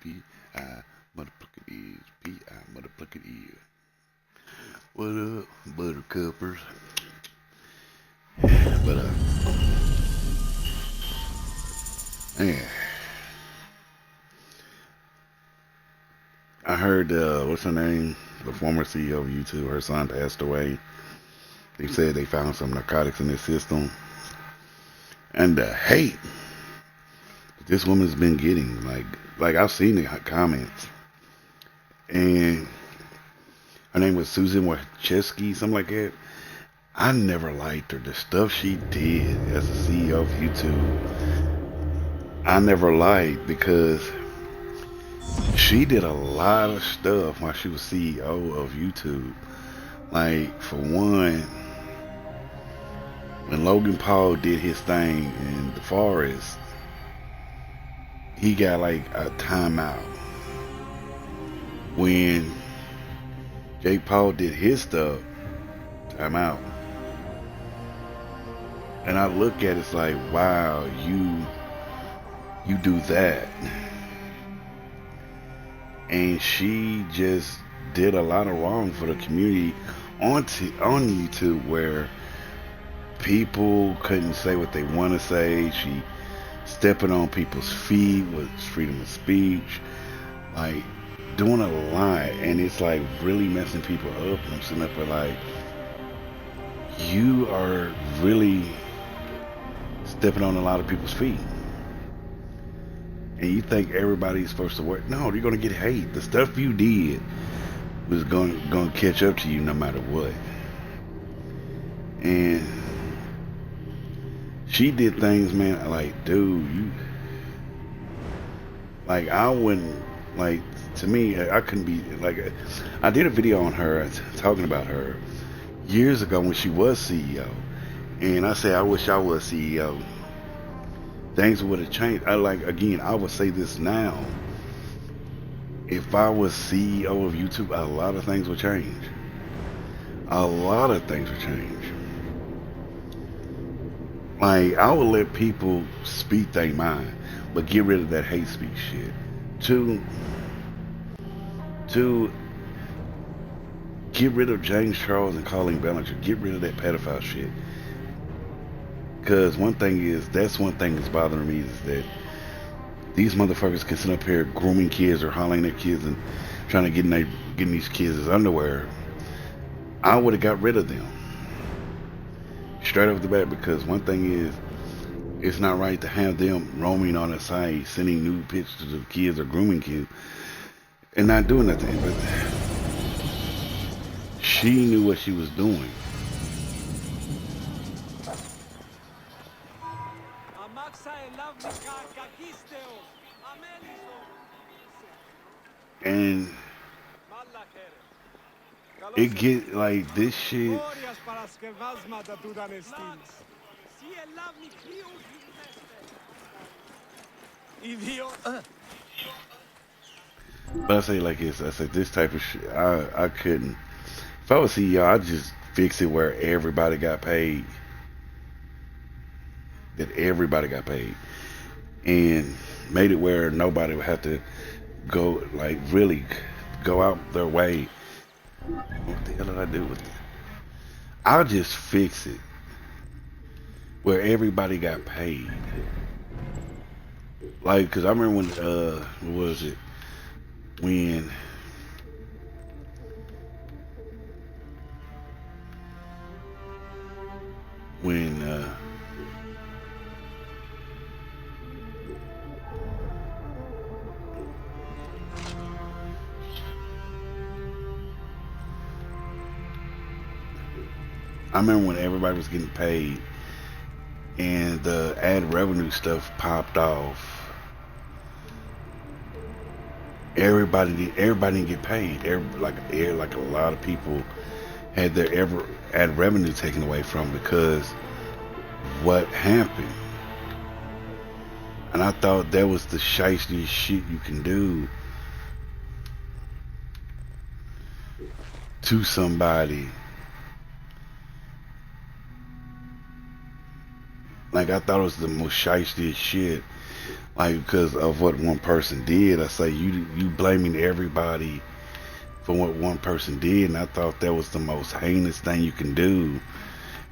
P.I. motherfucking is. P.I. motherfucking is. What up, buttercuppers? But, man, I heard, what's her name? The former CEO of YouTube, her son passed away. They said they found some narcotics in his system. And the hate this woman's been getting, like I've seen the comments. And her name was Susan Wachowski, something like that. I never liked her. The stuff she did as a CEO of YouTube, I never liked because she did a lot of stuff while she was CEO of YouTube. Like, for one, when Logan Paul did his thing in the forest, he got like a timeout. When Jake Paul did his stuff, timeout. And I look at it, it's like, wow, you do that. And she just did a lot of wrong for the community on YouTube, where people couldn't say what they want to say. She stepping on people's feet with freedom of speech, like doing a lot, and it's like really messing people up. And I'm sitting up there like, you are really stepping on a lot of people's feet. And you think everybody's supposed to work? No, you're gonna get hate. The stuff you did was gonna catch up to you no matter what. And she did things, man. Like, dude, I wouldn't, like, to me, I couldn't be like. I did a video on her talking about her years ago when she was CEO, and I said I wish I was CEO. Things would have changed. I would say this now. If I was CEO of YouTube, a lot of things would change. A lot of things would change. Like, I would let people speak their mind, but get rid of that hate speech shit. To get rid of James Charles and Colleen Ballinger. Get rid of that pedophile shit. Because that's one thing that's bothering me, is that these motherfuckers can sit up here grooming kids or hollering at kids and trying to get in these kids' underwear. I would have got rid of them straight off the bat, because one thing is, it's not right to have them roaming on the site, sending nude pictures of kids or grooming kids and not doing nothing. But she knew what she was doing. And it get like this shit. But I say like this. I said this type of shit. I couldn't. If I was CEO, I'd just fix it where everybody got paid. That everybody got paid, and made it where nobody would have to go, like, really go out their way. What the hell did I do with it? I'll just fix it where everybody got paid. Like, because I remember when, what was it? When I remember when everybody was getting paid and the ad revenue stuff popped off. Everybody didn't get paid. Like a lot of people had their ad revenue taken away from, because what happened. And I thought that was the shiesty shit you can do to somebody. Like, I thought it was the most shiesty shit. like because of what one person did. I say you blaming everybody for what one person did, and I thought that was the most heinous thing you can do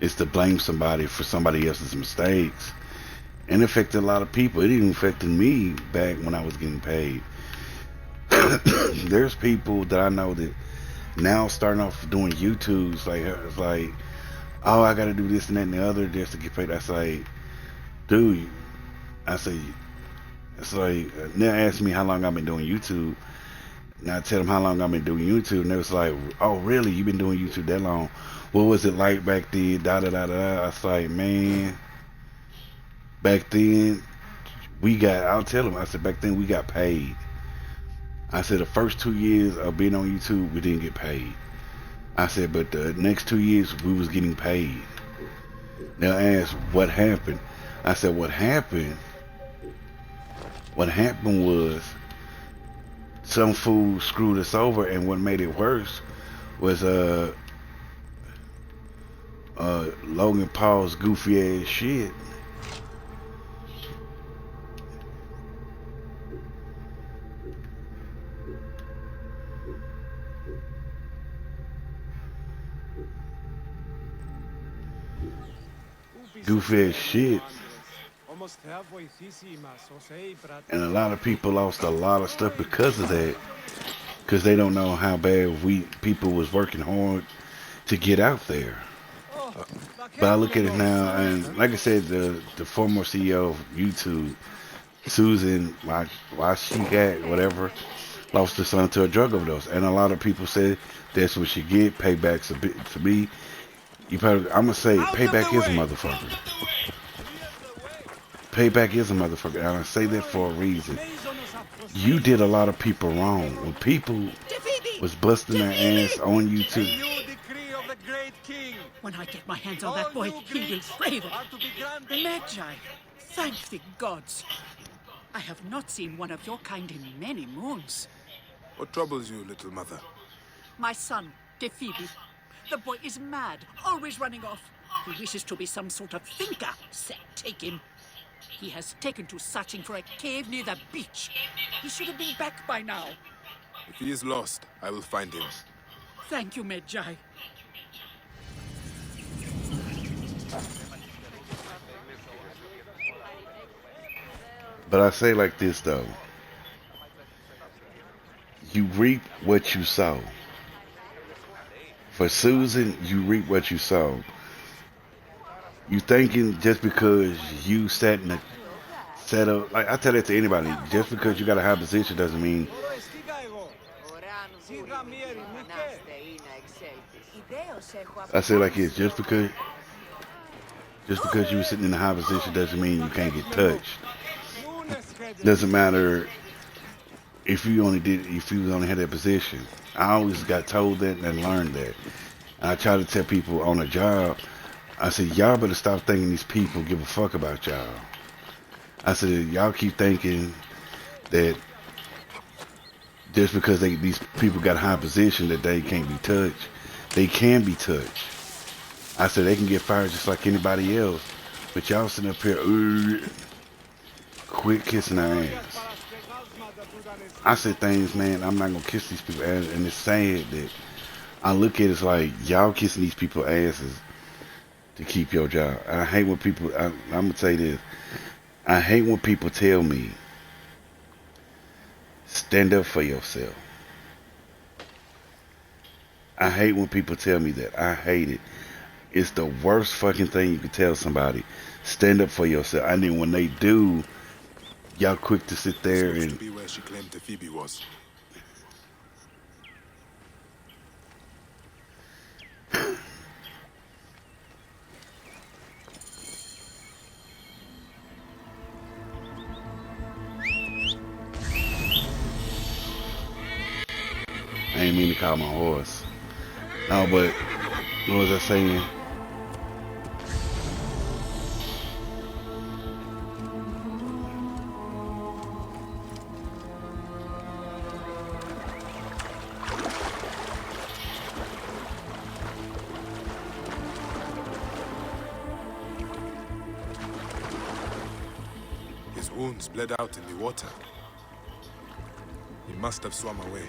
is to blame somebody for somebody else's mistakes. And it affected a lot of people. It even affected me back when I was getting paid. There's people that I know that now starting off doing YouTubes, like it's like, oh, I got to do this and that and the other just to get paid. I say, dude, I say, it's like they ask me how long I've been doing YouTube, and I tell them how long I've been doing YouTube, and they was like, oh, really? You've been doing YouTube that long? What was it like back then? Da da da da. I was like, man, back then I'll tell them. I said back then we got paid. I said the first 2 years of being on YouTube we didn't get paid. I said, but the next 2 years we was getting paid. They'll ask what happened. I said what happened. What happened was some fool screwed us over, and what made it worse was Logan Paul's goofy ass shit. Goofy ass shit. And a lot of people lost a lot of stuff because of that. Because they don't know how bad people was working hard to get out there. But I look at it now, and like I said, the former CEO of YouTube, Susan, why she got whatever, lost her son to a drug overdose, and a lot of people said that's what she get. Payback's a bit to me. I'm gonna say payback is a motherfucker. Payback is a motherfucker, and I say that for a reason. You did a lot of people wrong. When people was busting their ass on YouTube. When I get my hands on that boy, he will brave it. The Magi, thank the gods. I have not seen one of your kind in many moons. What troubles you, little mother? My son, Phoebe. The boy is mad, always running off. He wishes to be some sort of thinker. Say, take him. He has taken to searching for a cave near the beach. He should have been back by now. If he is lost, I will find him. Thank you, Magi. But I say like this though. You reap what you sow. For Susan, you reap what you sow. You thinking just because you set up, like I tell that to anybody, just because you got a high position doesn't mean. I say like this, just because you were sitting in a high position doesn't mean you can't get touched. Doesn't matter if you only had that position. I always got told that and learned that. And I try to tell people on a job, I said, y'all better stop thinking these people give a fuck about y'all. I said, y'all keep thinking that just because these people got a high position that they can't be touched. They can be touched. I said, they can get fired just like anybody else. But y'all sitting up here, quit kissing their ass. I said things, man, I'm not going to kiss these people ass. And it's sad that I look at it as like, y'all kissing these people asses to keep your job. I hate when people, I'm going to say this. I hate when people tell me, stand up for yourself. I hate when people tell me that. I hate it. It's the worst fucking thing you can tell somebody. Stand up for yourself. And then when they do, y'all quick to sit there and... to be where she claimed Phoebe was. I ain't mean to call my horse. No, but what was I saying? His wounds bled out in the water. He must have swum away.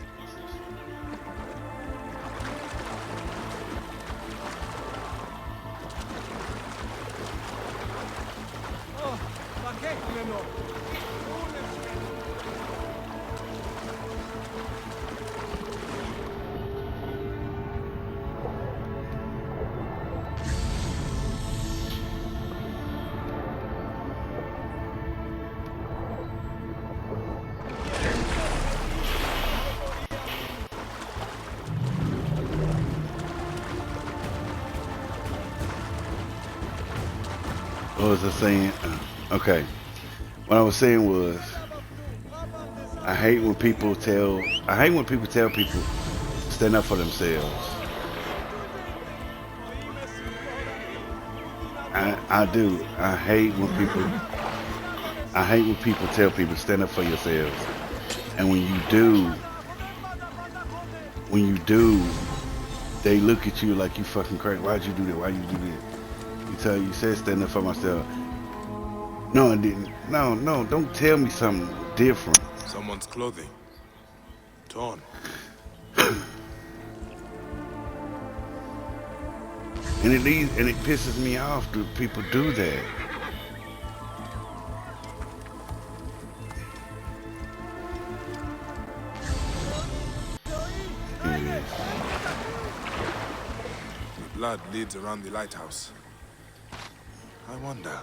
What was I saying? Okay. What I was saying was, I hate when people tell people stand up for themselves. I do. I hate when people tell people stand up for yourselves. And when you do, they look at you like you fucking crazy. Why'd you do that? Why'd you do that? You said stand up for myself. No, I didn't. No, don't tell me something different. Someone's clothing. Torn. And it pisses me off that people do that. Yeah. The blood leads around the lighthouse. I wonder.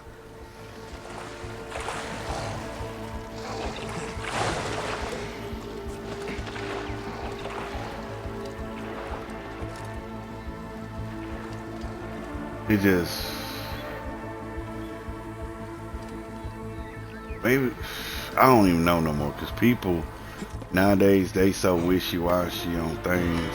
It just maybe I don't even know no more because people nowadays they so wishy-washy on things.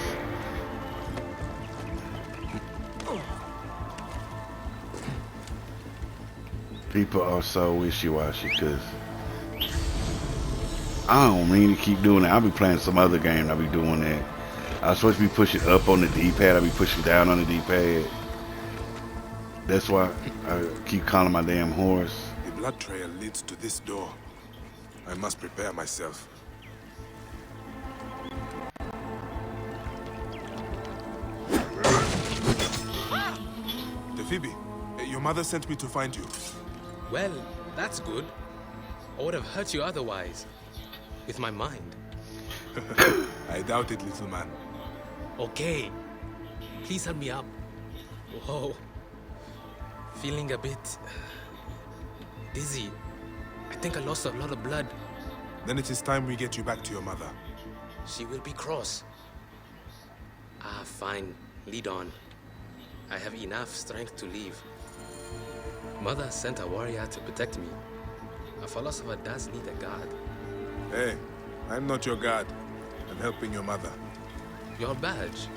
People are so wishy-washy because I don't mean to keep doing that. I'll be playing some other game. I'll be doing that. I was supposed to be pushing up on the D-pad. I'll be pushing down on the D-pad. That's why I keep calling my damn horse. The blood trail leads to this door. I must prepare myself. Phoebe, your mother sent me to find you. Well, that's good. I would have hurt you otherwise. With my mind. I doubt it, little man. Okay. Please help me up. Whoa. Feeling a bit dizzy. I think I lost a lot of blood. Then it is time we get you back to your mother. She will be cross. Ah, fine. Lead on. I have enough strength to leave. Mother sent a warrior to protect me. A philosopher does need a guard. Hey, I'm not your guard. I'm helping your mother. Your badge?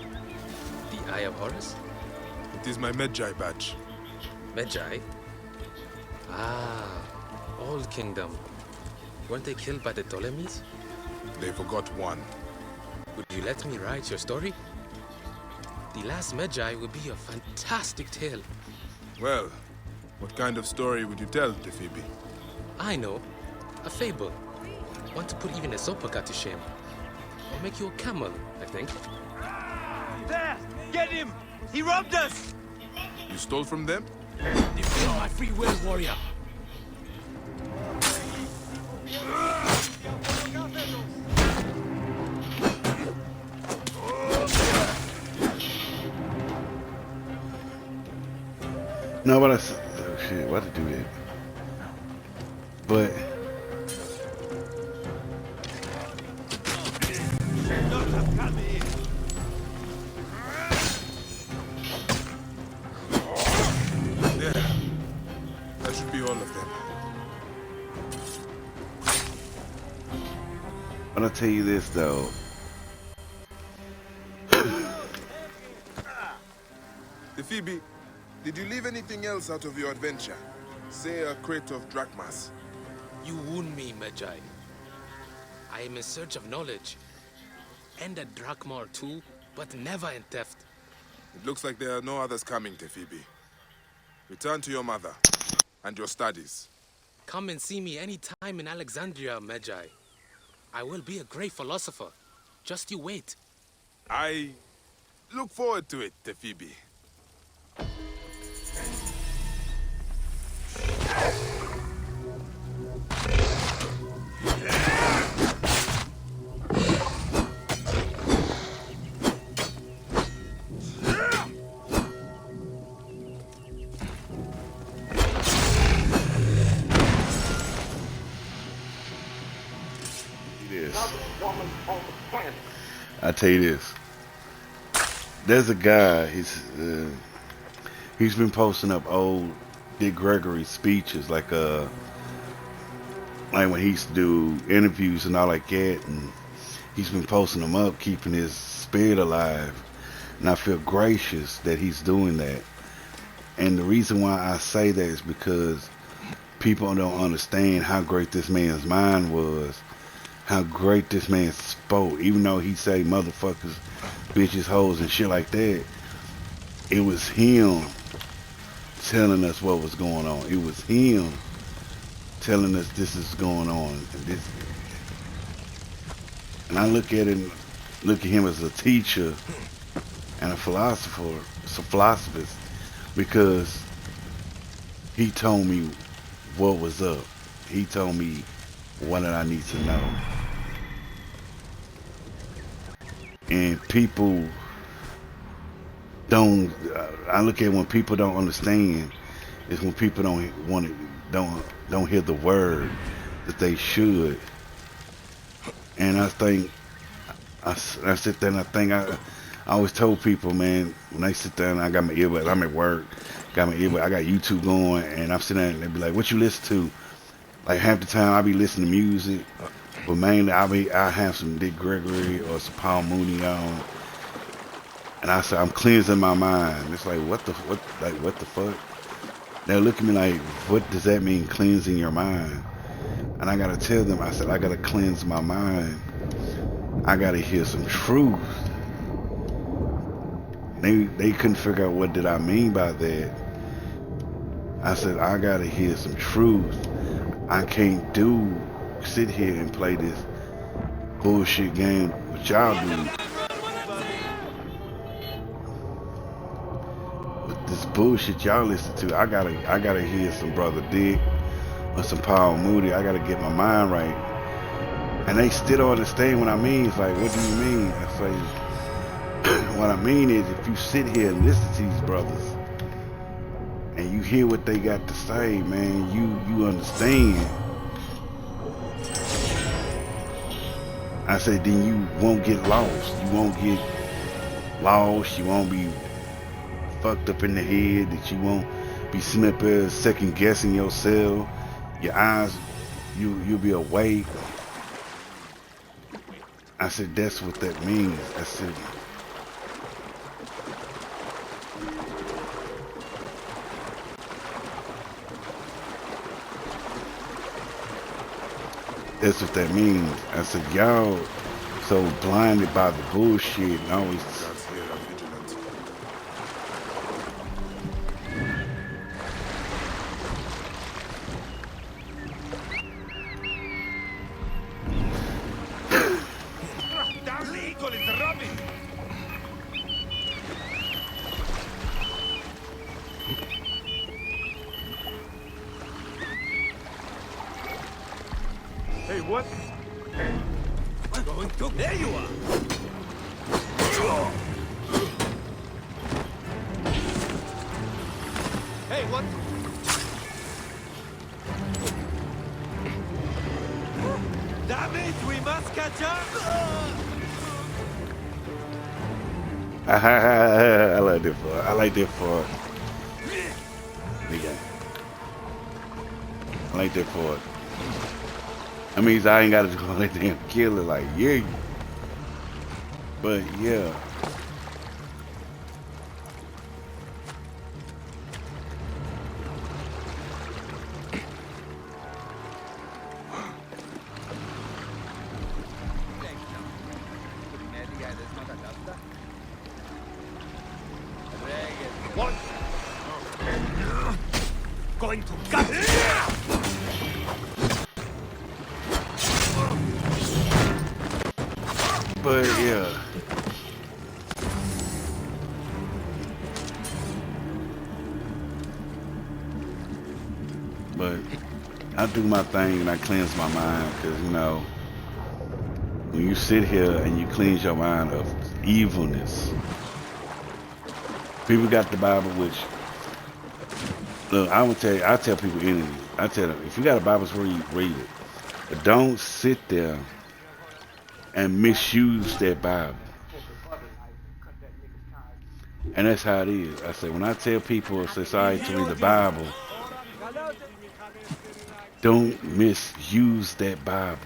The Eye of Horus? It is my Medjay badge. Medjay? Ah, Old Kingdom. Weren't they killed by the Ptolemies? They forgot one. Would you let me write your story? The last Medjay would be a fantastic tale. Well, what kind of story would you tell, Phoebe? I know. A fable. Want to put even a Sopoka to shame. Or make you a camel, I think. There! Get him! He robbed us! You stole from them? Defend my free will, warrior. No, but oh shit, why did I do that? But There. That should be all of them. but I'll tell you this though. Phoebe, did you leave anything else out of your adventure? Say a crate of drachmas. You wound me, Medjay. I am in search of knowledge. And a drachma or two, but never in theft. It looks like there are no others coming, Phoebe. Return to your mother and your studies. Come and see me any time in Alexandria, Magi. I will be a great philosopher. Just you wait. I look forward to it, Tefibi. I tell you this. There's a guy. He's been posting up old Dick Gregory speeches, like when he used to do interviews and all like that, and he's been posting them up, keeping his spirit alive. And I feel gracious that he's doing that. And the reason why I say that is because people don't understand how great this man's mind was, how great this man spoke. Even though he say motherfuckers, bitches, hoes, and shit like that, it was him telling us what was going on. It was him telling us this is going on. And I look at him as a teacher and a philosophist, because he told me what was up. He told me what did I need to know. And people don't. I look at when people don't understand is when people don't hear the word that they should. And I think I sit there and I think I always told people, man, when they sit there and I got my earbuds, I'm at work, got my earbuds, I got YouTube going, and I'm sitting there and they be like, "What you listen to?" Like half the time I be listening to music, but mainly I have some Dick Gregory or some Paul Mooney on, and I say I'm cleansing my mind. It's like what the fuck? They look at me like, what does that mean, cleansing your mind? And I gotta tell them, I said I gotta cleanse my mind. I gotta hear some truth. They couldn't figure out what did I mean by that. I said I gotta hear some truth. I can't sit here and play this bullshit game what y'all do. With this bullshit y'all listen to, I gotta hear some Brother Dick or some Paul Moody. I gotta get my mind right. And they still don't understand what I mean. It's like, what do you mean? I say, what I mean is if you sit here and listen to these brothers and you hear what they got to say, man, you understand. I said, then you won't get lost. You won't get lost. You won't be fucked up in the head. That you won't be sitting up there second guessing yourself. Your eyes, you'll be awake. I said, that's what that means. I said, that's what that means. I said, y'all so blinded by the bullshit and always. Guards here are vigilant. Damn, the eagle is rubbish! Hey, what? Going to... There you are! Hey, what? Damn it, we must catch up! I like that part. I like that part. I like that part. That means I ain't got to go let them kill it like, yeah. But, yeah. What? Going to cut it! But yeah. But I do my thing and I cleanse my mind because, you know, when you sit here and you cleanse your mind of evilness, people got the Bible, which, look, I tell people anything. I tell them, if you got a Bible to read it. But don't sit there and misuse that Bible. And that's how it is. I say, when I tell people it's all right to read the Bible, don't misuse that Bible.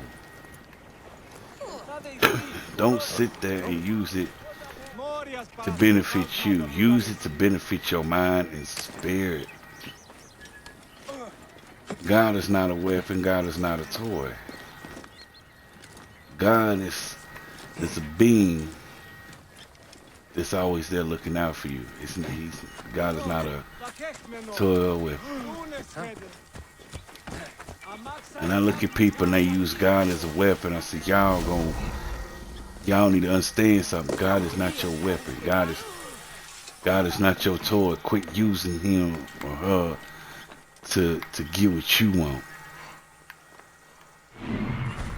Don't sit there and use it to benefit you. Use it to benefit your mind and spirit. God is not a weapon. God is not a toy. God is a being that's always there looking out for you. God is not a toy or weapon. And I look at people and they use God as a weapon. I say, y'all need to understand something. God is not your weapon. God is not your toy. Quit using him or her to get what you want.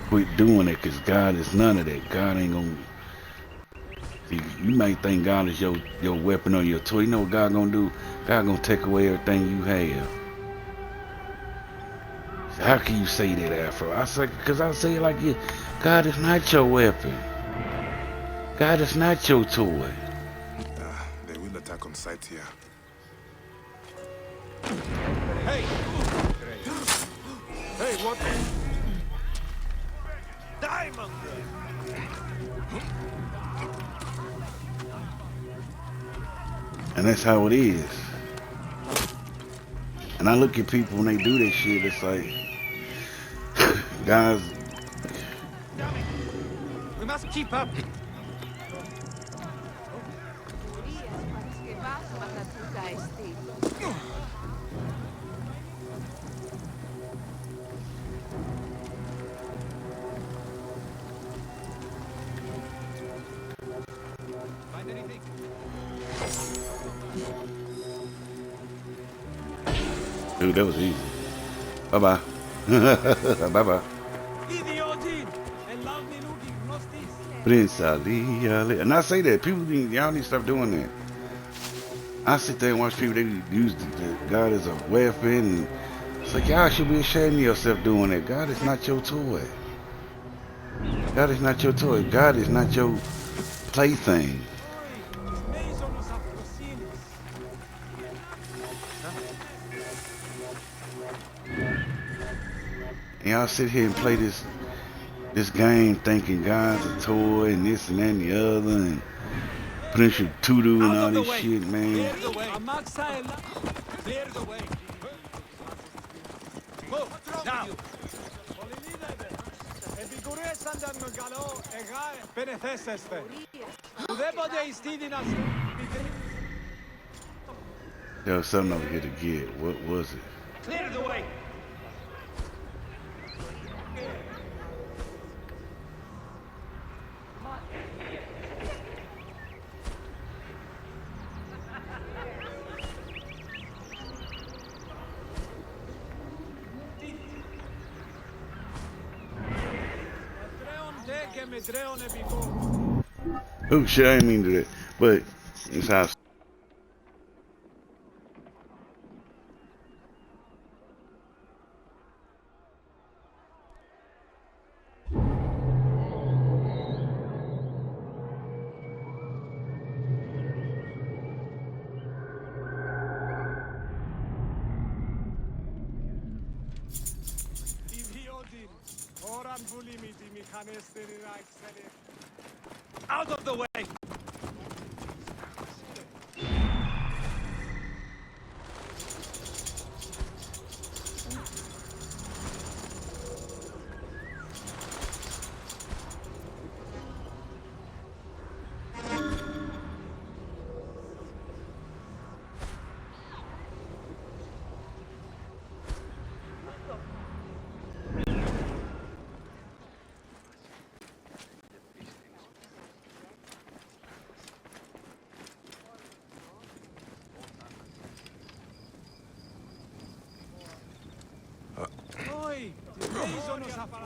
Quit doing it, because God is none of that. God ain't gonna. You might think God is your weapon or your toy. You know what God gonna do? God gonna take away everything you have. So how can you say that, Afro? I say, because I say it like this. God is not your weapon. God is not your toy. They will attack on sight here. Hey! Hey, what? Diamond! And that's how it is. And I look at people when they do that shit, it's like, guys. Damn it! We must keep up! Find anything? Dude, that was easy. Bye-bye. Bye-bye. Prince Ali, Ali. And I say that. People, y'all need to stop doing that. I sit there and watch people, they use God as a weapon. And it's like, y'all should be ashamed of yourself doing that. God is not your toy. God is not your toy. God is not your plaything. And y'all sit here and play this game thinking God's a toy and this and that and the other and Prince of Tudu and all this shit, man. Clear the way. Move now. There was something over here to get. What was it? Clear the way. Oh shit, I didn't mean to do that. But it's how. Out of the way!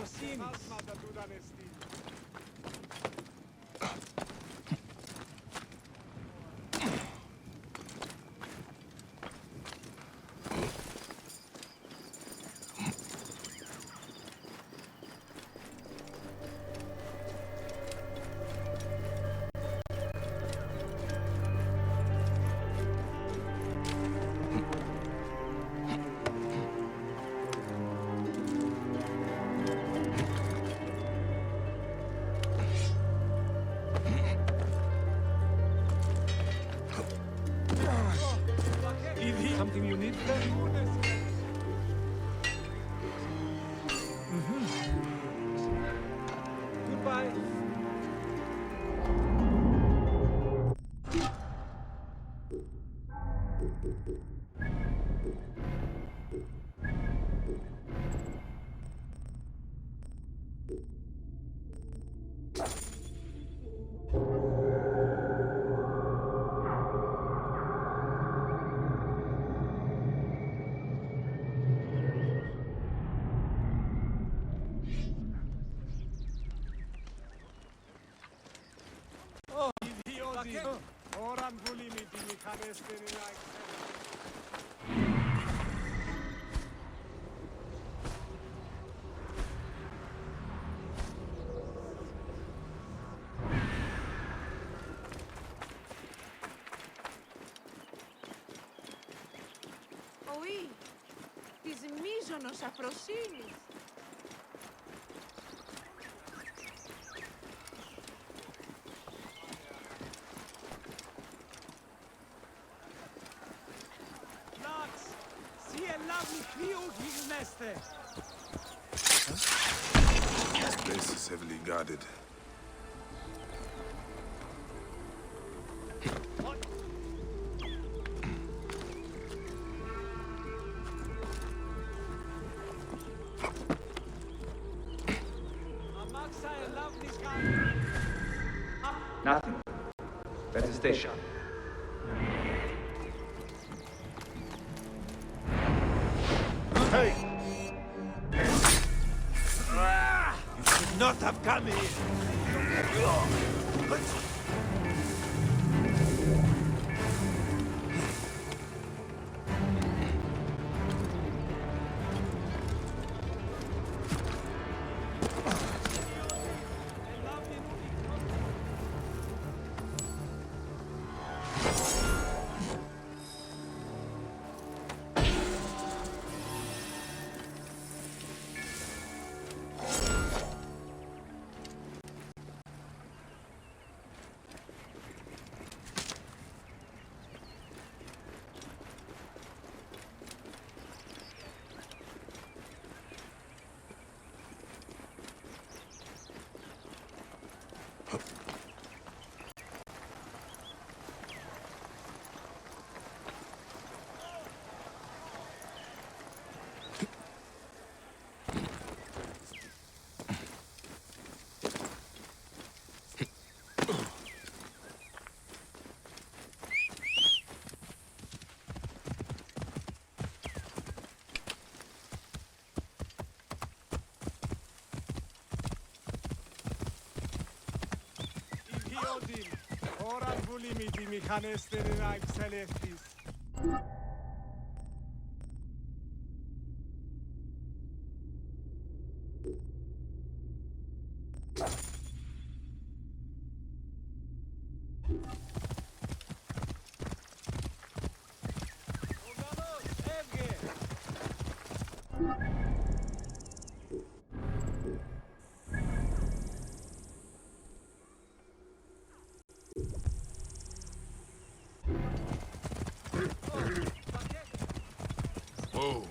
αφροσύνης. Something you need? Goodbye. Όχι, της μείζωνος αφροσύνης. This place is heavily guarded. Nothing. Better stay sharp. Hey! You should not have come here. Ώραν βουλή μη τη μηχανέστερη να εξελεύθεις. Whoa.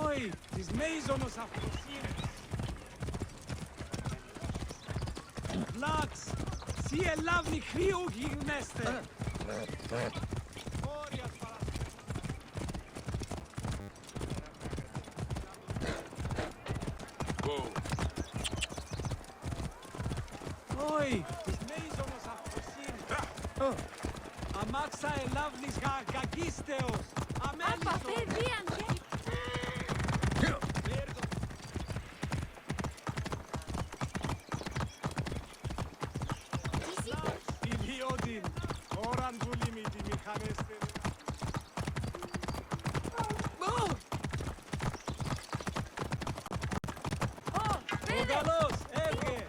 Oi, της μέιζωνος αφροσύνης. Πλάξ, σι ελάβνη χρήου γιγνέστε. Όριας Whoa. Oi, της μέιζωνος αφροσύνης. Amaxa elavnis gagisteos. Apa, παιδίαν και... Iliodin. Oran bulimiti mechaneste. Ο καλός, έβγε!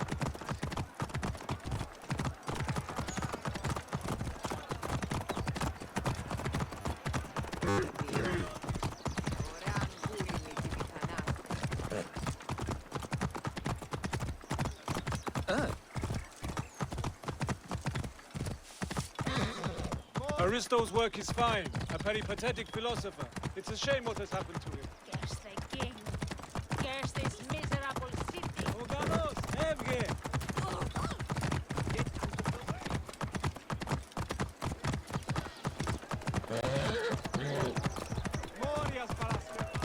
Aristo's work is fine, a peripatetic philosopher. It's a shame what has happened to him. Curse the king. Curse this miserable city. Ο καλός, έβγε! Μόριας παρασκευή.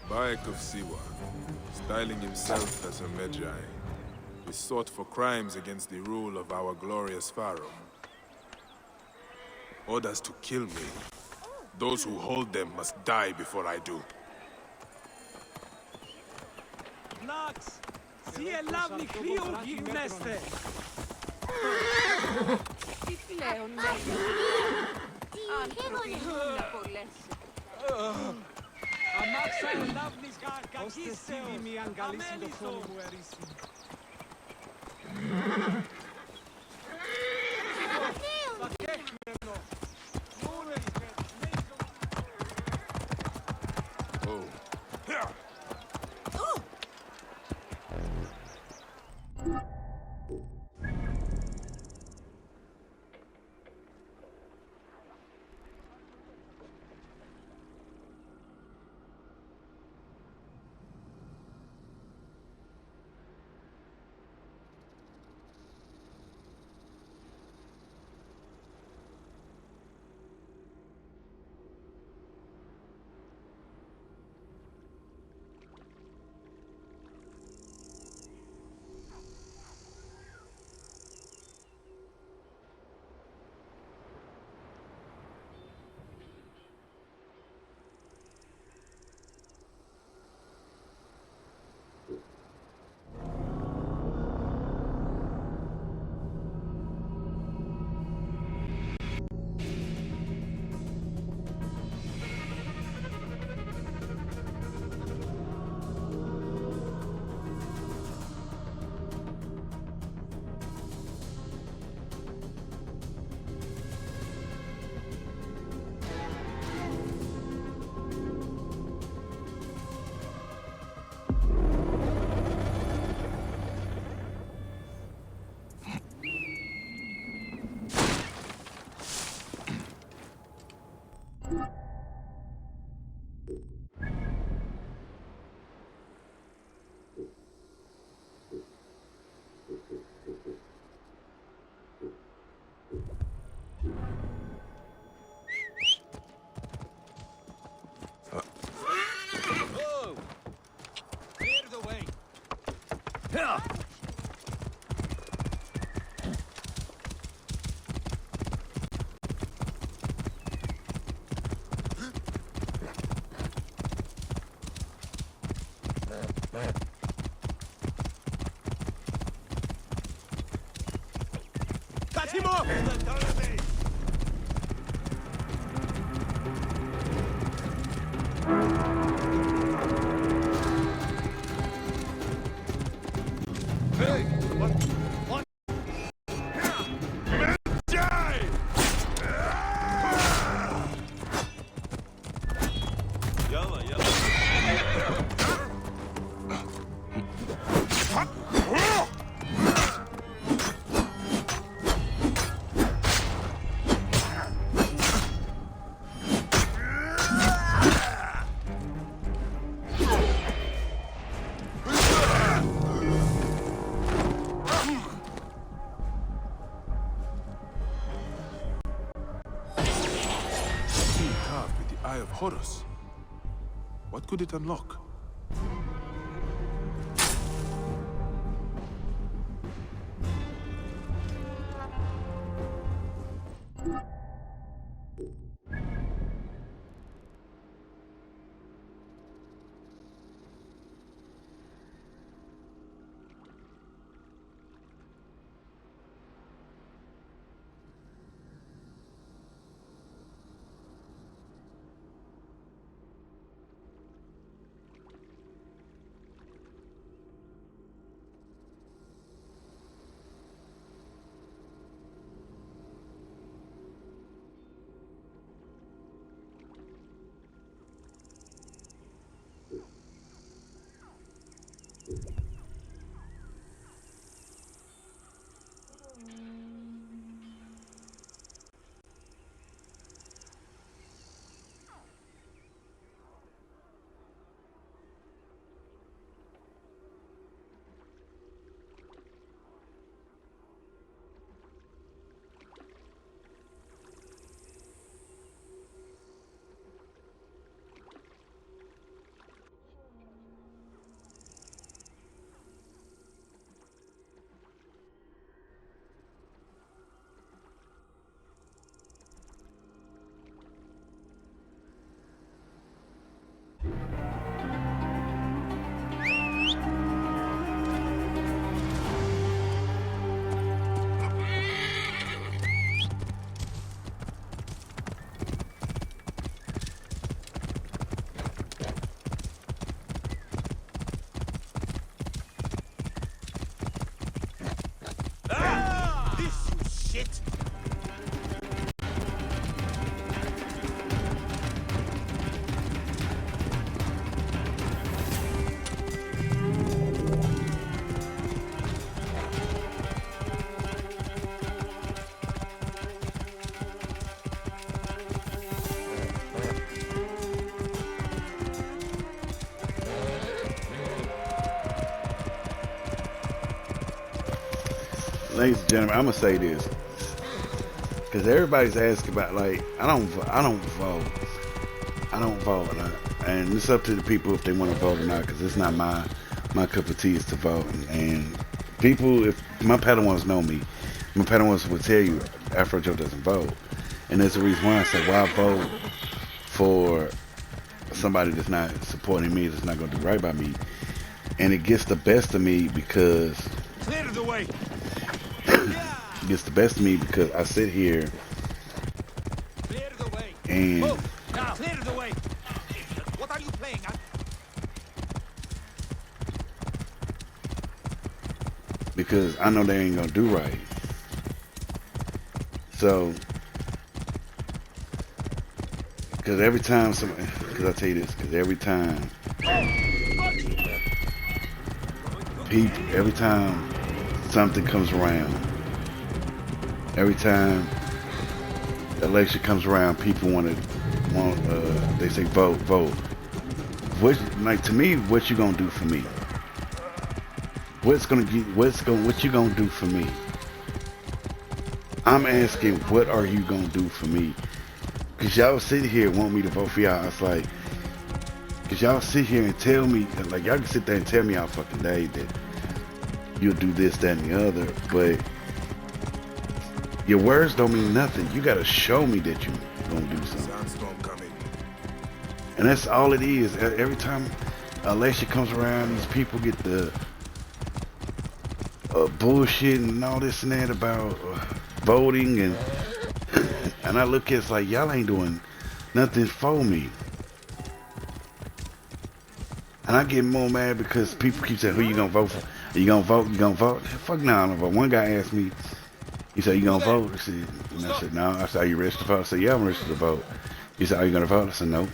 Bayek of Siwa, styling himself as a Magi, is sought for crimes against the rule of our glorious pharaoh. Orders to kill me. Those who hold them must die before I do. Blacks, see a lovely Creole gymnaste. Τι πλέον λέγεται. Άνθρωποι ήμουν να πολλές. Amaxa elavnis gagisteos. Αμέλισσο. Eye of Horus. What could it unlock? Ladies and gentlemen, I'm gonna say this because everybody's asking about, like, I don't vote, and it's up to the people if they want to vote or not, because it's not my cup of tea is to vote. And people, if my Padawans know me, my Padawans will tell you Afrojoe doesn't vote, and that's the reason why I say, why vote for somebody that's not supporting me, that's not gonna do right by me. And it gets the best of me because Clear the way. gets the best of me because I sit here Clear the way. and Now, clear the way. What are you playing at? because I know they ain't gonna do right. So, because every time somebody, because I tell you this, because every time people, every time something comes around, every time the election comes around, people they say vote. What, like, to me, what you gonna do for me? What you gonna do for me? I'm asking, what are you gonna do for me? Cause y'all sit here and want me to vote for y'all. It's like, cause y'all sit here and tell me, like, y'all can sit there and tell me all fucking day that you'll do this, that, and the other, but your words don't mean nothing. You gotta show me that you gonna do something. Sandstorm coming. And that's all it is. Every time election comes around, these people get the bullshit and all this and that about voting, and and I look at it's like, y'all ain't doing nothing for me. And I get more mad because people keep saying, who you gonna vote for? Are you gonna vote? You gonna vote? Fuck no, I don't vote. One guy asked me, he said, you gonna vote? I said, and I said, no. I said, are you registered to vote? I said, yeah, I'm registered to vote. He said, are you gonna vote? I said, no.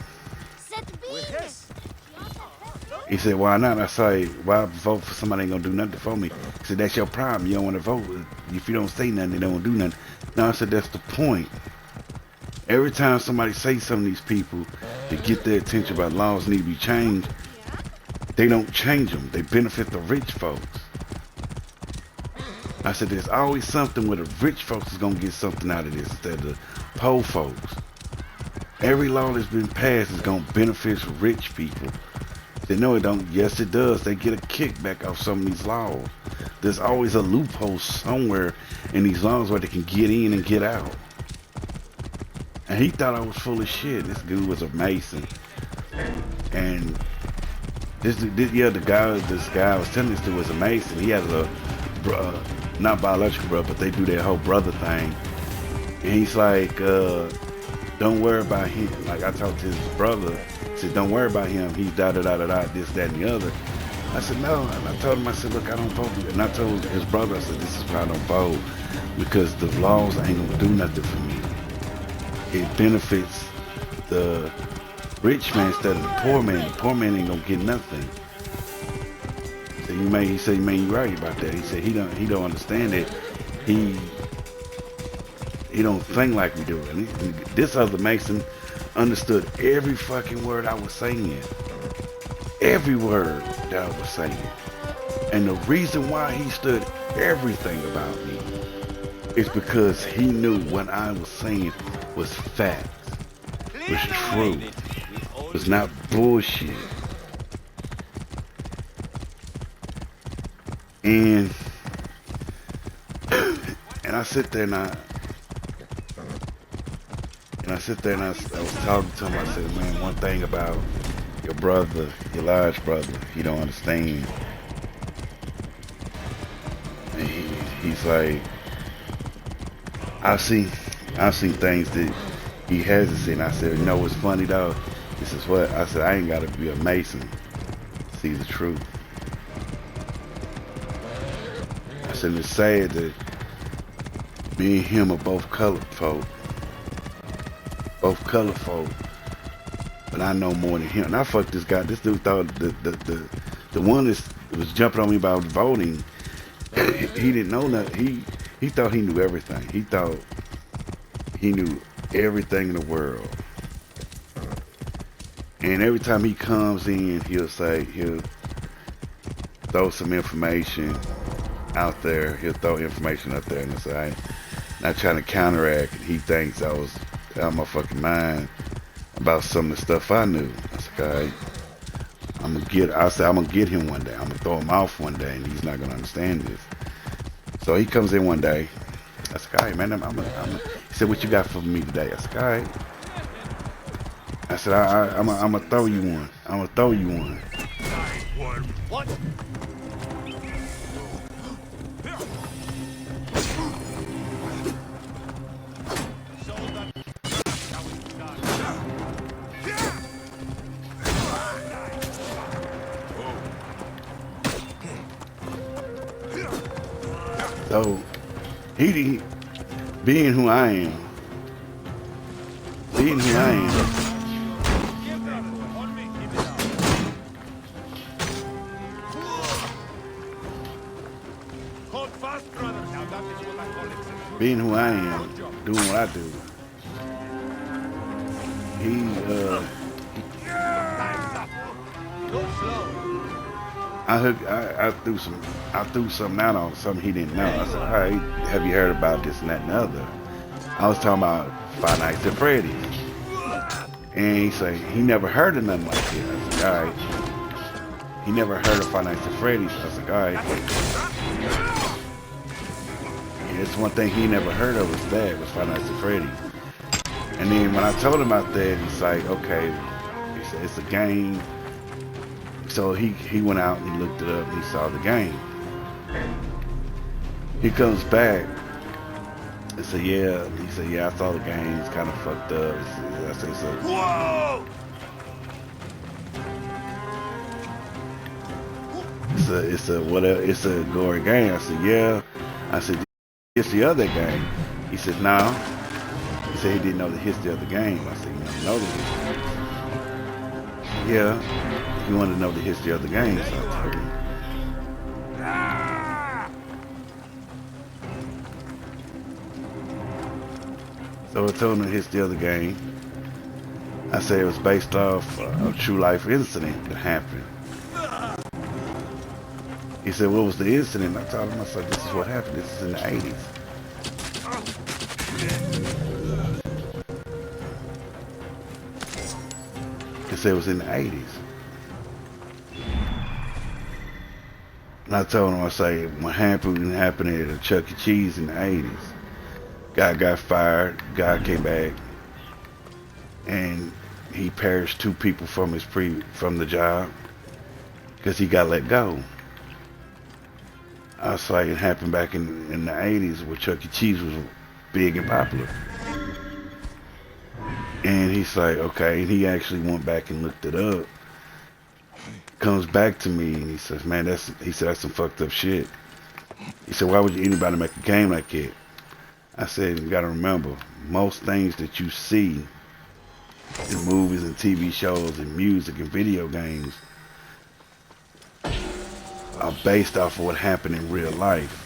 He said, why not? I said, why vote for somebody ain't gonna do nothing for me? He said, that's your problem. You don't want to vote. If you don't say nothing, they don't do nothing. No, I said, that's the point. Every time somebody says something to these people to get their attention about laws need to be changed, they don't change them. They benefit the rich folks. I said, there's always something where the rich folks is gonna get something out of this instead of the poor folks. Every law that's been passed is gonna benefit rich people. They know it don't. Yes, it does. They get a kickback off some of these laws. There's always a loophole somewhere in these laws where they can get in and get out. And he thought I was full of shit. This dude was a Mason. And this guy I was telling this dude was a Mason. He has a, not biological brother, but they do their whole brother thing. And he's like, don't worry about him. Like I talked to his brother, said, don't worry about him. He's da-da-da-da-da, this, that, and the other. I said, no. And I told him, I said, look, I don't vote. And I told his brother, I said, this is why I don't vote. Because the laws ain't gonna do nothing for me. It benefits the rich man instead of the poor man. The poor man ain't gonna get nothing. So he said, man, you're right about that. He said he don't understand it. He don't think like we do. And this other Mason understood every fucking word I was saying. Every word that I was saying. And the reason why he stood everything about me is because he knew what I was saying was facts, was true, was not bullshit. And I sit there and I was talking to him. I said, man, one thing about your brother, your large brother, he don't understand. And he's like, I've seen things that he hasn't seen. I said, you know what's funny though? He says, what? I said, I ain't gotta be a Mason to see the truth. I said, it's sad that me and him are both colored folk. Both colored folk. But I know more than him. And I fucked this guy. This dude thought the one that was jumping on me about voting, he didn't know nothing. He thought he knew everything. He thought he knew everything in the world. And every time he comes in, he'll throw some information out there. He'll throw information out there and say, I ain't not trying to counteract. He thinks I was out of my fucking mind about some of the stuff I knew. I said, okay, I'm gonna get him one day. I'm gonna throw him off one day, and he's not gonna understand this. So he comes in one day. I said, all right, man, he said, what you got for me today? I said, all right. I said, I'm gonna throw you one. I'm gonna throw you one. What? So he being who I am, being who I am, doing what I do. I threw something out on something he didn't know. I said, all right, have you heard about this and that and the other? I was talking about Five Nights at Freddy's. And he said, he never heard of nothing like this. I said, all right. He never heard of Five Nights at Freddy's. I said, all right. And it's one thing he never heard of was Five Nights at Freddy's. And then when I told him about that, he's like, okay, he said, it's a game. So he went out and he looked it up and he saw the game. He comes back and said, yeah. He said, yeah, I saw the game. It's kind of fucked up. I said, Whoa! It's a gory game. I said, yeah. I said, it's the other game. He said, no. He said he didn't know the history of the game. I said, you don't know the history. Yeah. You want to know the history of the game, so I told him. So I told him the history of the game. I said it was based off a true life incident that happened. He said, what was the incident? I told him, I said, this is what happened. This is in the 80s. said it was in the 80s. And I told him, I say, what happened at a Chuck E. Cheese in the 80s. Guy got fired, guy came back, and he perished 2 people from the job because he got let go. I was like, it happened back in the 80s where Chuck E. Cheese was big and popular. And he's like, okay, and he actually went back and looked it up. Comes back to me and he says, man, that's some fucked up shit. He said, why would anybody make a game like it? I said, you gotta remember, most things that you see in movies and TV shows and music and video games are based off of what happened in real life.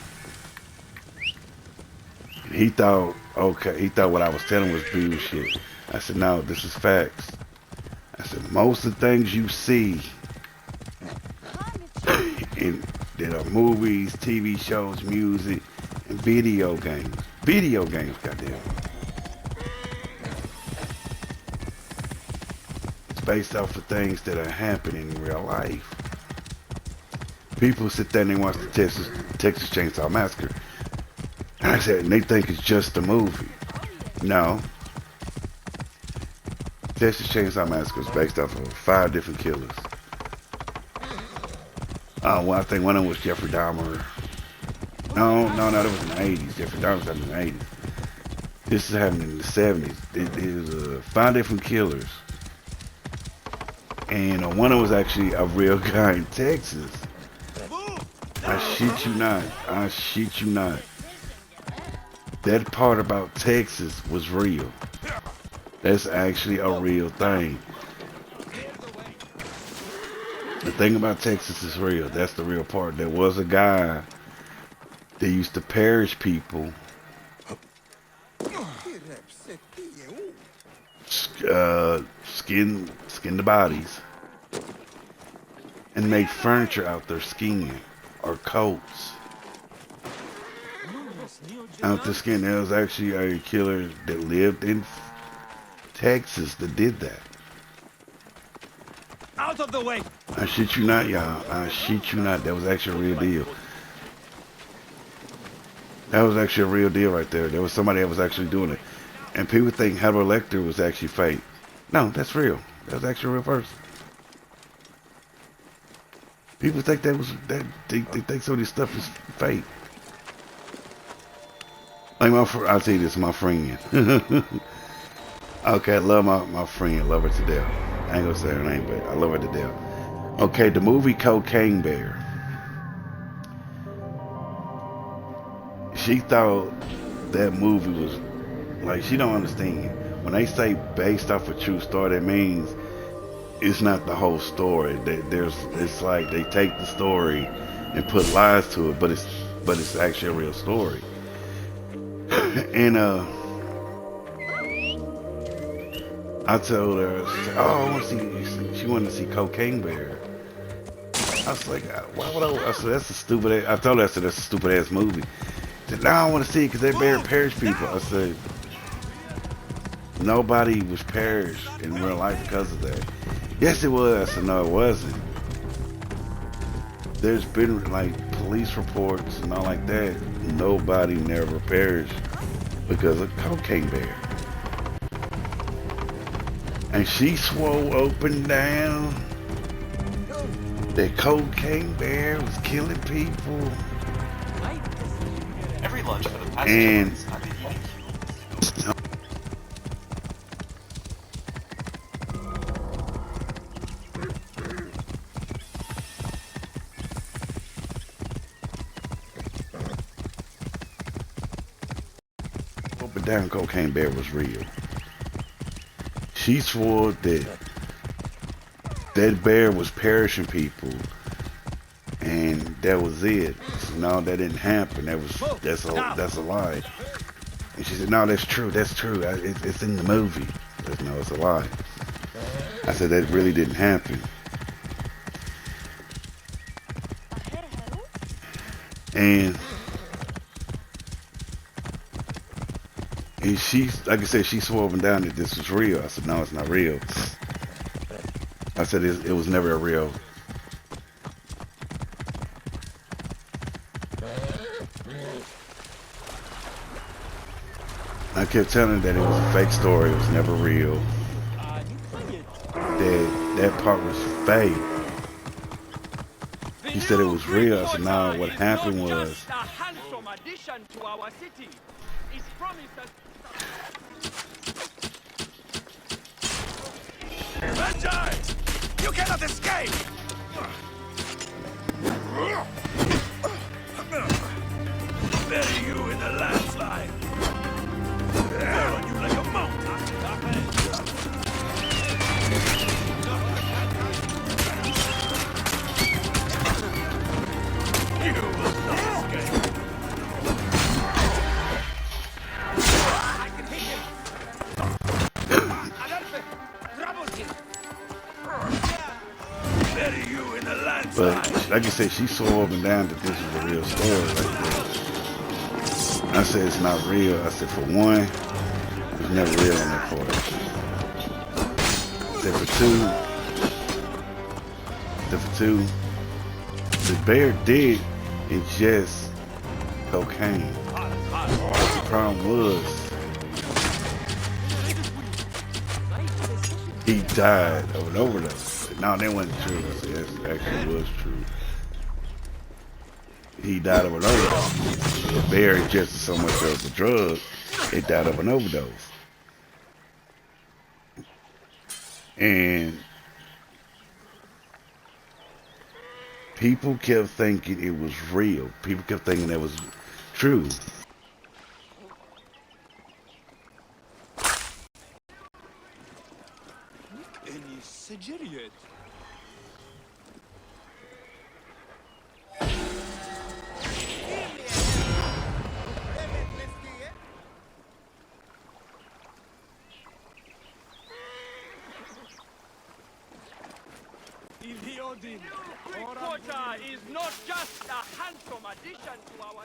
And he thought what I was telling was bullshit. I said, no, this is facts. I said, most of the things you see in that are movies, TV shows, music, and video games. Video games, goddamn. It's based off of things that are happening in real life. People sit there and they watch the Texas Chainsaw Massacre. And I said, and they think it's just a movie. No. Texas Chainsaw Massacre is based off of 5 different killers. Well, I think one of them was Jeffrey Dahmer. No, that was in the 80s. Jeffrey Dahmer was happening in the 80s. This is happening in the 70s. It was 5 different killers. And one of them was actually a real guy in Texas. I shit you not. I shit you not. That part about Texas was real. That's actually a real thing. The thing about Texas is real. That's the real part. There was a guy that used to perish people, skin the bodies, and make furniture out their skin or coats. Out their skin. There was actually a killer that lived in Texas that did that. Out of the way! I shit you not, y'all. I shit you not. That was actually a real deal. That was actually a real deal right there. There was somebody that was actually doing it. And people think Hannibal Lecter was actually fake. No, that's real. That was actually a real person. People think they think some of this stuff is fake. Like I'll tell you this, my friend. Okay, I love my friend, love her to death. I ain't gonna say her name, but I love her to death. Okay, the movie Cocaine Bear. She thought that movie was, like, she don't understand. When they say based off a true story, that means it's not the whole story. It's like they take the story and put lies to it, but it's actually a real story. And I told her, I want to see. She wanted to see Cocaine Bear. I was like, why would I said, that's a stupid. I told her, I said, that's a stupid ass movie. She said, no, I want to see it because that bear perished people. I said, nobody was perished in real life because of that. Yes, it was. I said, no, it wasn't. There's been like police reports and all like that. Nobody never perished because of Cocaine Bear. And she swore up and down that Cocaine Bear was killing people. Every lunch for the And up and down Cocaine Bear was real. She swore that that bear was perishing people, and that was it. So, no, that didn't happen. That's a lie. And she said, no, that's true. That's true. It's in the movie. I said, no, it's a lie. I said, that really didn't happen. And she, like I said, she swore up and down that this was real. I said, no, it's not real. I said it was never a real. I kept telling her that it was a fake story. It was never real. That part was fake. He said it was real. I said, no, what happened was. A handsome addition to our city. It's promised us. Vengeance! You cannot escape! Bury you in a landslide. Fall on you like a mountain. You will not escape. I can hit him. Bury you in a landslide. But like I said, she swore up and down that this was a real story. Like this. I said it's not real. I said for one, it was never real on that part. I said for two, the bear did ingest cocaine. But the problem was he died of an overdose. No, that wasn't true. I said that actually was true. He died of an overdose. The bear ingested so much of the drug, it died of an overdose. And people kept thinking it was real. People kept thinking that was true. Any Sigiriot? Quota is not just a handsome addition to our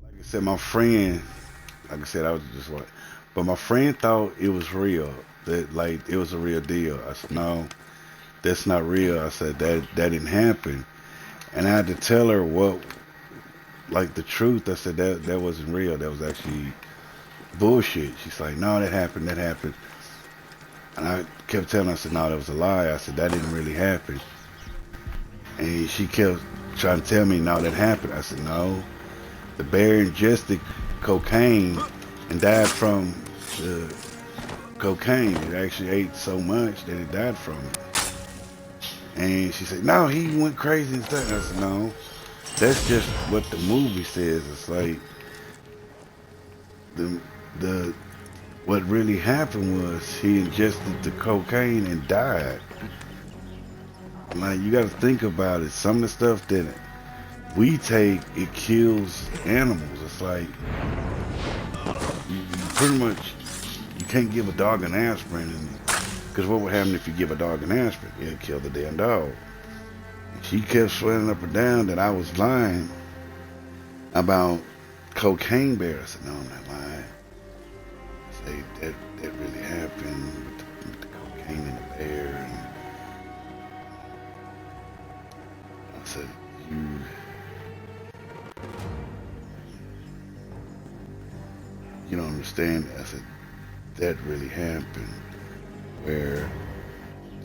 Like I said, my friend, like I said, I was just like, but my friend thought it was real. That like it was a real deal. I said, no, that's not real. I said that didn't happen. And I had to tell her what, like the truth. I said that wasn't real. That was actually bullshit. She's like, no, that happened. That happened. And I kept telling her, I said, no, that was a lie. I said, that didn't really happen. And she kept trying to tell me, no, that happened. I said, no. The bear ingested cocaine and died from the cocaine. It actually ate so much that it died from it. And she said, no, he went crazy and stuff. I said, no, that's just what the movie says. It's like the what really happened was he ingested the cocaine and died. Like, you got to think about it. Some of the stuff that we take, it kills animals. It's like you pretty much, you can't give a dog an aspirin, because what would happen if you give a dog an aspirin? It'll kill the damn dog. She kept swearing up and down that I was lying about cocaine bear. I said, no, I'm not lying. I said, that really happened with the cocaine and the bear. And I said, you don't understand. I said, that really happened, where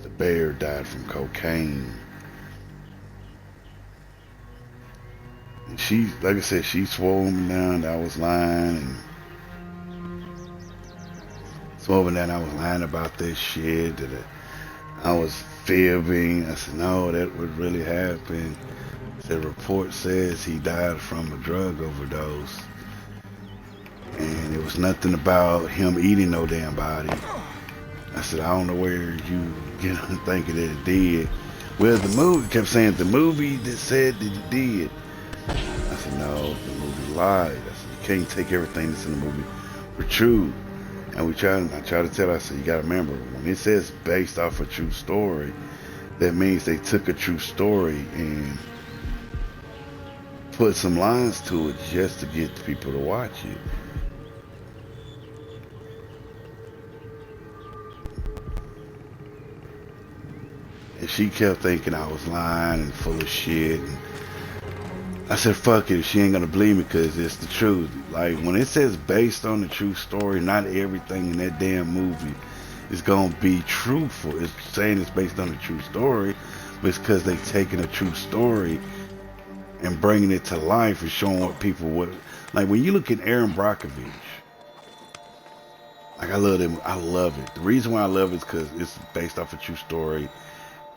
the bear died from cocaine. And she, like I said, she swore me down that I was lying, and swore me down I was lying about this shit, that I was fibbing. I said, no, that would really happen. The report says he died from a drug overdose, and it was nothing about him eating no damn body. I said, I don't know where you get on thinking that it did. Well, the movie kept saying the movie that said that it did. I said, no, the movie lied. I said, you can't take everything that's in the movie for true. And I try to tell her, I said, you got to remember, when it says based off a true story, that means they took a true story and put some lines to it just to get people to watch it. And she kept thinking I was lying and full of shit. And I said, fuck it, she ain't gonna believe me because it's the truth. Like, when it says based on the true story, not everything in that damn movie is gonna be truthful. It's saying it's based on a true story, but it's because they taking a true story and bringing it to life and showing what people would. Like, when you look at Aaron Brockovich, like, I love him. I love it. The reason why I love it is because it's based off a true story,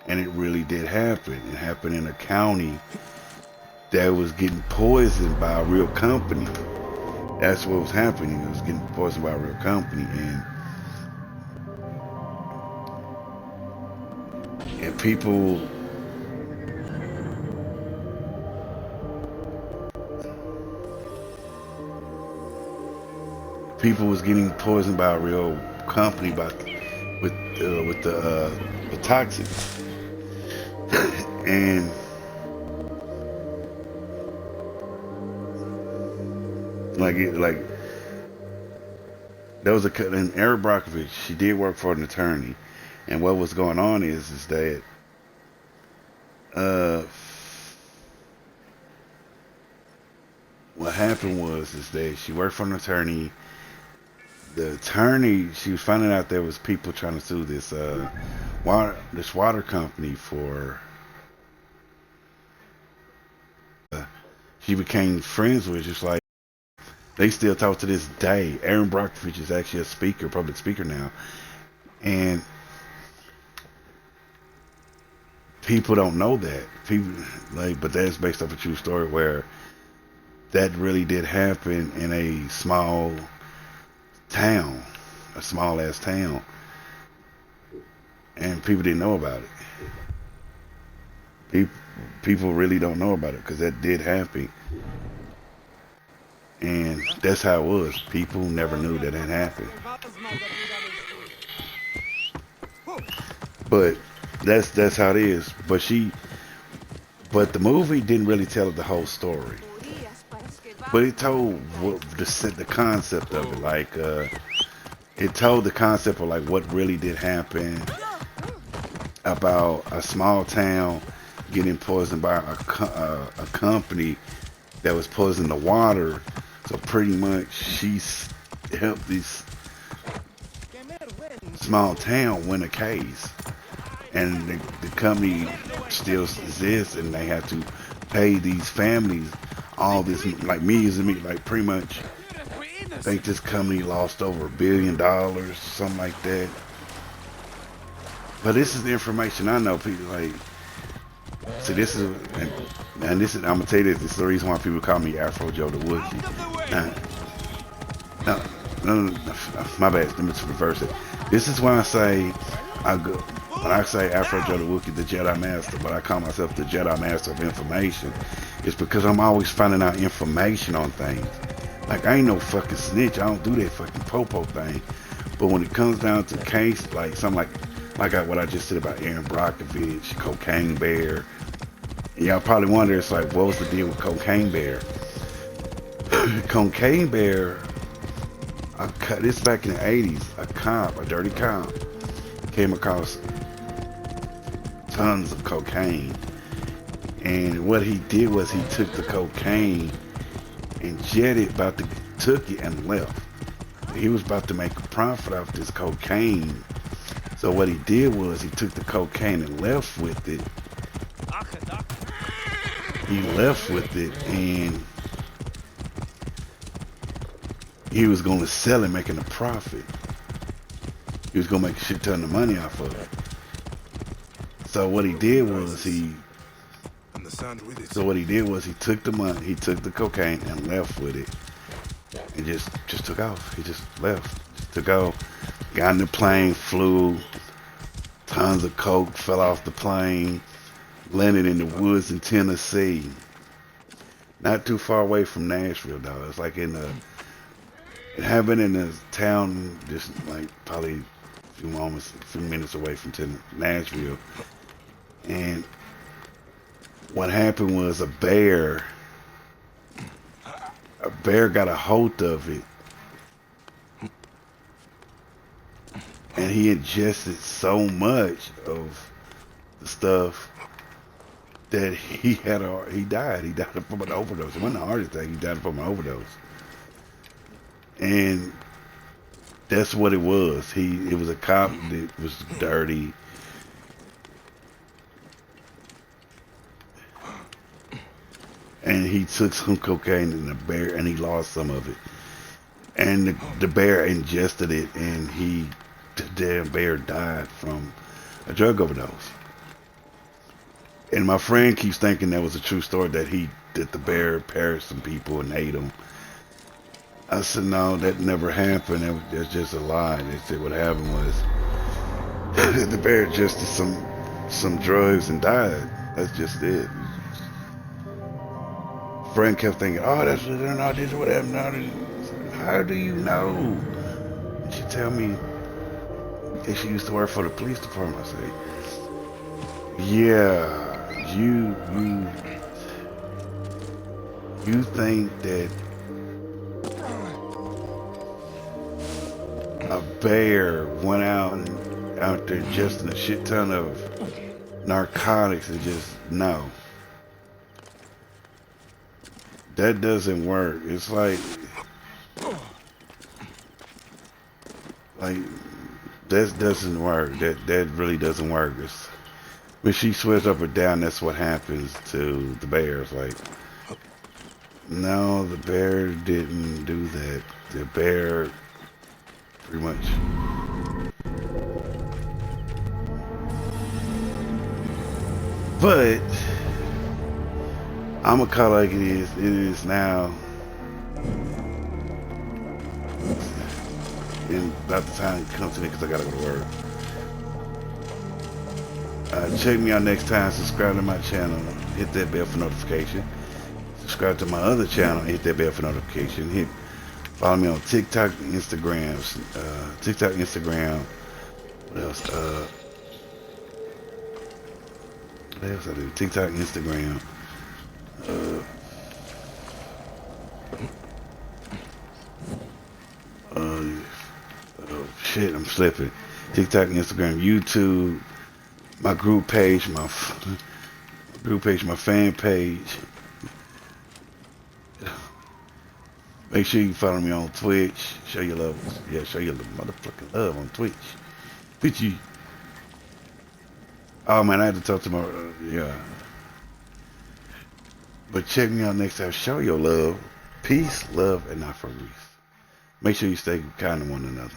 and it really did happen. It happened in a county that was getting poisoned by a real company. That's what was happening. It was getting poisoned by a real company, and people was getting poisoned by a real company with the toxins. And like there was and Eric Brockovich, she did work for an attorney, and what was going on is that what happened was that she worked for an attorney. The attorney, she was finding out there was people trying to sue this water company for. She became friends with, just like they still talk to this day. Aaron Brockovich is actually a speaker, public speaker now, and people don't know that. People but that's based off a true story where that really did happen in a small town, a small ass town, and people didn't know about it. People really don't know about it because that did happen, and that's how it was. People never knew that had happened, but that's how it is. But the movie didn't really tell the whole story. But it told the concept of it, like it told the concept of like what really did happen about a small town getting poisoned by a company that was poisoning the water. So pretty much she's helped this small town win a case, and the company still exists, and they have to pay these families all this, like millions and millions, like pretty much I think this company lost over $1 billion, something like that. But this is the information I know. People like, see, this is, and this is, I'm gonna tell you this. This is the reason why people call me Afrojoe the Wookie. No, my bad. Let me just reverse it. This is why I say, when I say Afrojoe the Wookie, the Jedi Master, but I call myself the Jedi Master of Information. It's because I'm always finding out information on things. Like, I ain't no fucking snitch. I don't do that fucking popo thing. But when it comes down to case, like something like what I just said about Aaron Brockovich, Cocaine Bear. And y'all probably wonder, it's like, what was the deal with Cocaine Bear? Cocaine Bear, this back in the 80s, a dirty cop, came across tons of cocaine. And what he did was he took the cocaine and took it and left. He was about to make a profit off this cocaine. So what he did was he took the cocaine and left with it. He left with it and he was going to sell it, making a profit. He was going to make a shit ton of money off of it. So what he did was he took the money, he took the cocaine and left with it. And just took off. He just left. Just took off. Got in the plane, flew. Tons of coke fell off the plane. Landed in the woods in Tennessee. Not too far away from Nashville, though. It's like it happened in a town just like probably a few minutes away from Nashville. And what happened was a bear got a hold of it, and he ingested so much of the stuff that he died. He died from an overdose. It wasn't a heart attack. He died from an overdose, and that's what it was. It was a cop that was dirty. And he took some cocaine in the bear, and he lost some of it. And the bear ingested it, and the damn bear died from a drug overdose. And my friend keeps thinking that was a true story, that the bear perished some people and ate them. I said, no, that never happened. That's just a lie. They said what happened was the bear ingested some drugs and died. That's just it. Friend kept thinking, oh, this is what happened. How do you know? And she tell me that she used to work for the police department. I say, yeah, you think that a bear went out there ingesting a shit ton of narcotics and just no. That doesn't work. It's like that doesn't work. That really doesn't work. When she swears up or down, that's what happens to the bears. Like, no, the bear didn't do that. The bear pretty much. But I'm gonna call it like it is. It is now. And about the time it comes to me because I gotta go to work. Check me out next time. Subscribe to my channel. Hit that bell for notification. Subscribe to my other channel. Hit that bell for notification. Follow me on TikTok, Instagram. What else? What else I do? TikTok, Instagram. Shit, I'm slipping. TikTok, Instagram, YouTube, my group page, my fan page. Make sure you follow me on Twitch. Show your love. Yeah, show your motherfucking love on Twitch. Twitchy. Oh man, I had to talk to my yeah. But check me out next time. Show your love. Peace, love, and not for grief. Make sure you stay kind to one another.